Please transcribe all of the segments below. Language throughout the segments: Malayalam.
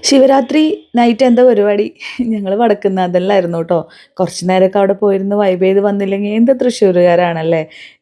ശിവരാത്രി നൈറ്റ് എന്താ പരിപാടി? ഞങ്ങൾ വടക്കുന്നാഥനിലായിരുന്നു കേട്ടോ. കുറച്ച് നേരമൊക്കെ അവിടെ പോയിരുന്ന് വൈബ് ചെയ്ത് വന്നില്ലെങ്കിൽ എന്ത് തൃശ്ശൂരുകാരാണല്ലേ.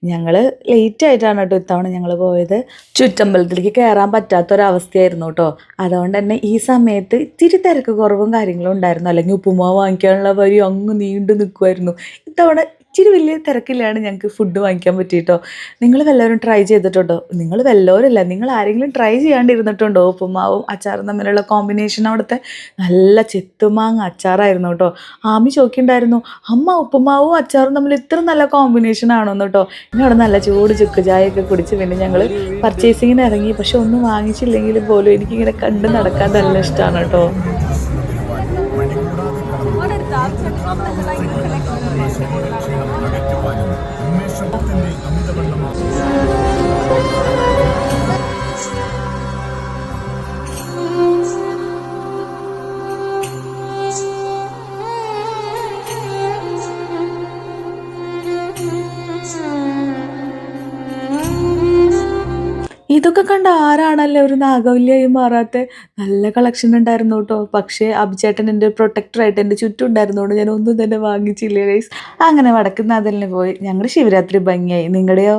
ഞങ്ങൾ ലേറ്റ് ആയിട്ടാണ് കേട്ടോ ഇത്തവണ ഞങ്ങൾ പോയത്. ചുറ്റമ്പലത്തിലേക്ക് കയറാൻ പറ്റാത്തൊരവസ്ഥയായിരുന്നു കേട്ടോ. അതുകൊണ്ട് തന്നെ ഈ സമയത്ത് ഇത്തിരി തിരക്ക് കുറവും കാര്യങ്ങളും ഉണ്ടായിരുന്നു. അല്ലെങ്കിൽ ഉപ്പുമാവ് വാങ്ങിക്കാനുള്ള വരി അങ്ങ് നീണ്ടു നിൽക്കുമായിരുന്നു. ഇത്തവണ ഇച്ചിരി വലിയ തിരക്കില്ലാണ് ഞങ്ങൾക്ക് ഫുഡ് വാങ്ങിക്കാൻ പറ്റിയിട്ടോ. നിങ്ങൾ വല്ലവരും ട്രൈ ചെയ്തിട്ടുണ്ടോ? നിങ്ങൾ വല്ലവരല്ല, നിങ്ങൾ ആരെങ്കിലും ട്രൈ ചെയ്യാണ്ടിരുന്നിട്ടുണ്ടോ? ഉപ്പുമാവും അച്ചാറും തമ്മിലുള്ള കോമ്പിനേഷൻ അവിടുത്തെ നല്ല ചെത്തുമാങ്ങ അച്ചാറായിരുന്നു കേട്ടോ. ആമി ചോദിക്കുന്നുണ്ടായിരുന്നു, അമ്മ ഉപ്പുമാവും അച്ചാറും തമ്മിൽ ഇത്ര നല്ല കോമ്പിനേഷൻ ആണോന്ന് കേട്ടോ. പിന്നെ അവിടെ നല്ല ചൂട് ചുക്ക് ചായയൊക്കെ കുടിച്ച് പിന്നെ ഞങ്ങൾ പർച്ചേസിങ്ങിന് ഇറങ്ങി. പക്ഷെ ഒന്നും വാങ്ങിച്ചില്ലെങ്കിൽ പോലും എനിക്കിങ്ങനെ കണ്ട് നടക്കാൻ നല്ല ഇഷ്ടമാണ് കേട്ടോ. ഇതൊക്കെ കണ്ട ആരാണല്ലേ ഒരു നാഗവല്ലിയായി മാറാത്ത. നല്ല കളക്ഷൻ ഉണ്ടായിരുന്നു കേട്ടോ. പക്ഷേ അഭിചേട്ടൻ എൻ്റെ പ്രൊട്ടക്ടറായിട്ട് എൻ്റെ ചുറ്റും ഉണ്ടായിരുന്നതുകൊണ്ട് ഞാൻ ഒന്നും തന്നെ വാങ്ങിച്ചില്ല ഗൈസ്. അങ്ങനെ വടക്കുന്നാഥലിന് പോയി ഞങ്ങൾ ശിവരാത്രി ഭംഗിയായി. നിങ്ങളുടെയോ?